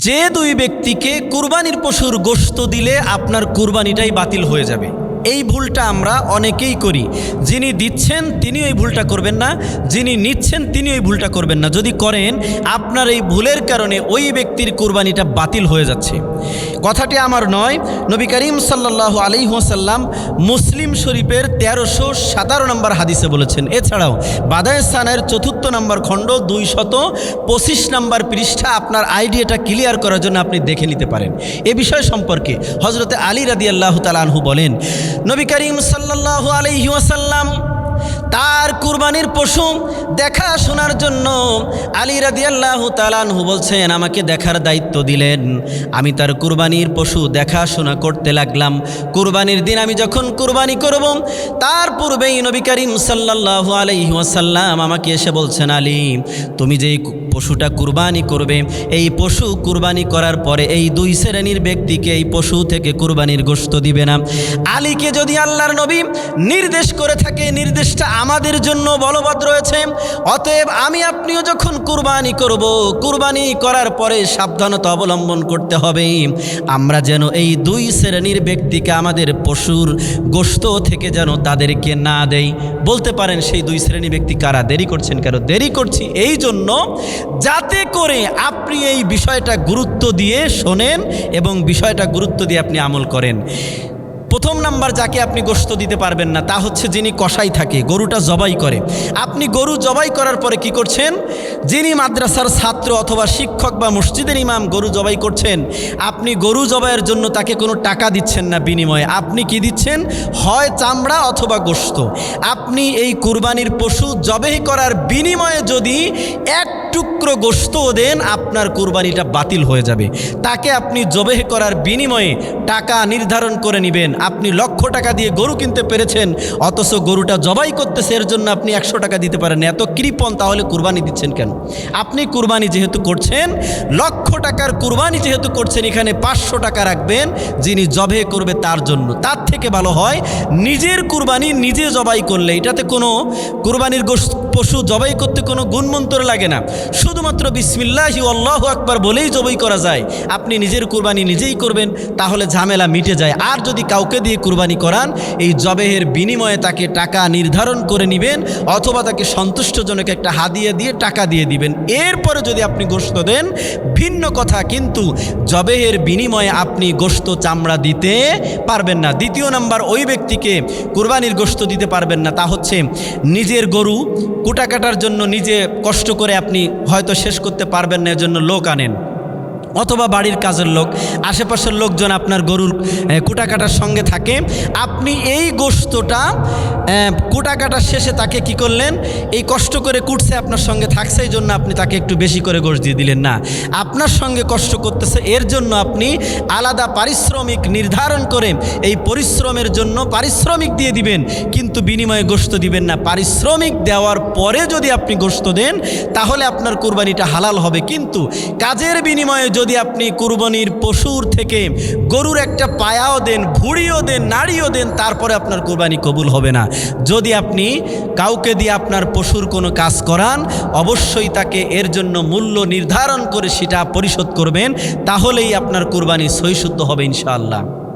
যে দুই ব্যক্তিকে কুরবানির পশুর গোশত দিলে আপনার কুরবানিটাই বাতিল হয়ে যাবে, এই ভুলটা আমরা অনেকেই করি। যিনি দিচ্ছেন তিনি ওই ভুলটা করবেন না, যিনি নিচ্ছেন তিনি ওই ভুলটা করবেন না। যদি করেন, আপনার এই ভুলের কারণে ওই ব্যক্তির কুরবানিটা বাতিল হয়ে যাচ্ছে। কথাটি আমার নয়, নবী করিম সাল্লাল্লাহু আলাইহি ওয়াসাল্লাম মুসলিম শরীফের 1317 নম্বর হাদিসে বলেছেন। এছাড়াও বাদায়ে সানার 4 নম্বর খণ্ড 225 নম্বর পৃষ্ঠা আপনার আইডিয়াটা ক্লিয়ার করার জন্য আপনি দেখে নিতে পারেন। এ বিষয় সম্পর্কে হযরতে আলী রাদিয়াল্লাহু তাআলা আনহু বলেন, নবী করিম সাল্লাল্লাহু আলাইহি ওয়াসাল্লাম তার কুরবানির পশু দেখাশোনার জন্য আলী রাদিয়াল্লাহু তাআলা আনহু বলছেন, আমাকে দেখার দায়িত্ব দিলেন। আমি তার কুরবানির পশু দেখাশোনা করতে লাগলাম। কুরবানির দিন আমি যখন কুরবানি করব, তার পূর্বেই নবী করিম সাল্লাল্লাহু আলাইহি ওয়াসাল্লাম আমাকে এসে বলছেন, আলী, তুমি যেই পশুটা কুরবানি করবে, এই পশু কুরবানি করার পরে এই দুই শ্রেণীর ব্যক্তিকে এই পশু থেকে কুরবানির গোশত দিবে না। আলীকে যদি আল্লাহর নবী নির্দেশ করে থাকে, নির্দেশটা আমাদের জন্য বলবৎ রয়েছে। অতএব আমি আপনিও যখন কুরবানি করব, কুরবানি করার পরে সাবধানতা অবলম্বন করতে হবে, আমরা যেন এই দুই শ্রেণীর ব্যক্তিকে আমাদের পশুর গোশত থেকে যেন তাদেরকে না দেই। বলতে পারেন, সেই দুই শ্রেণী ব্যক্তি কারা? দেরি করছেন কেন? দেরি করছি এই জন্য যাতে করে আপনি এই বিষয়টা গুরুত্ব দিয়ে শোনেন এবং বিষয়টা গুরুত্ব দিয়ে আপনি আমল করেন। প্রথম নাম্বার, যাকে আপনি গোশত দিতে পারবেন না তা হচ্ছে যিনি কসাই থাকে, গরুটা জবাই করে। আপনি গরু জবাই করার পরে কি করছেন? যিনি মাদ্রাসার ছাত্র অথবা শিক্ষক বা মসজিদের ইমাম গরু জবাই করছেন, আপনি গরু জবাইয়ের জন্য তাকে কোনো টাকা দিচ্ছেন না বিনিময়ে। আপনি কি দিচ্ছেন? হয় চামড়া অথবা গোশত। আপনি এই কুরবানির পশু জবাই করার বিনিময়ে যদি এক টুকরো গোশত দেন, আপনার কুরবানিটা বাতিল হয়ে যাবে। তাকে আপনি জবাই করার বিনিময়ে টাকা নির্ধারণ করে নেবেন। আপনি লক্ষ টাকা দিয়ে গরু কিনতে পেরেছেন, অথচ গরুটা জবাই করতেছে, এর জন্য আপনি 100 টাকা দিতে পারেন। এত কৃপণ, তাহলে কুরবানি দিচ্ছেন কেন? আপনি কুরবানি যেহেতু করছেন, লক্ষ টাকার কুরবানি যেহেতু করছেন, এখানে 500 টাকা রাখবেন যিনি জবে করবে তার জন্য। তার থেকে ভালো হয় নিজের কুরবানি নিজে জবাই করলে। এটাতে কোনো কুরবানির পশু জবাই করতে কোনো গুণমন্ত্র লাগে না, শুধুমাত্র বিসমিল্লাহি আল্লাহু আকবার বলেই জবাই করা যায়। আপনি নিজের কুরবানি নিজেই করবেন, তাহলে ঝামেলা মিটে যায়। আর যদি কাউকে দিয়ে কুরবানি করান, এই জবেহের বিনিময়ে তাকে টাকা নির্ধারণ করে নেবেন, অথবা তাকে সন্তুষ্টজনক একটা হাদিয়া দিয়ে টাকা দিয়ে দিবেন। এরপরে যদি আপনি গোশত দেন ভিন্ন কথা, কিন্তু জবেহের বিনিময়ে আপনি গোশত চামড়া দিতে পারবেন না। দ্বিতীয় নাম্বার, ওই ব্যক্তিকে কুরবানির গোশত দিতে পারবেন না, তা হচ্ছে নিজের গরু কুটা কাটার জন্য নিজে কষ্ট করে আপনি হয়তো শেষ করতে পারবেন না, এজন্য লোক আনেন, অথবা বাড়ির কাজের লোক, আশেপাশের লোকজন আপনার গরুর কুটা কাটার সঙ্গে থাকে। আপনি এই গোশতটা কুটা কাটার শেষে তাকে কি করলেন? এই কষ্ট করে কুটছে, আপনার সঙ্গে থাকছে, এই জন্য আপনি তাকে একটু বেশি করে গোশত দিয়ে দিলেন না। আপনার সঙ্গে কষ্ট করতেছে, এর জন্য আপনি আলাদা পারিশ্রমিক নির্ধারণ করে এই পরিশ্রমের জন্য পারিশ্রমিক দিয়ে দিবেন, কিন্তু বিনিময়ে গোশত দিবেন না। পারিশ্রমিক দেওয়ার পরে যদি আপনি গোশত দেন, তাহলে আপনার কুরবানিটা হালাল হবে। কিন্তু কাজের বিনিময়ে যদি আপনি কুরবানির পশুর থেকে গরুর একটা পায়াও দেন, ভুড়িও দেন, নাড়িও দেন, তারপরে আপনার কুরবানি কবুল হবে না। যদি আপনি কাউকে দিয়ে আপনার পশুর কোনো কাজ করান, অবশ্যই তাকে এর জন্য মূল্য নির্ধারণ করে সেটা পরিশোধ করবেন, তাহলেই আপনার কুরবানি সহিশুদ্ধ হবে ইনশাআল্লাহ।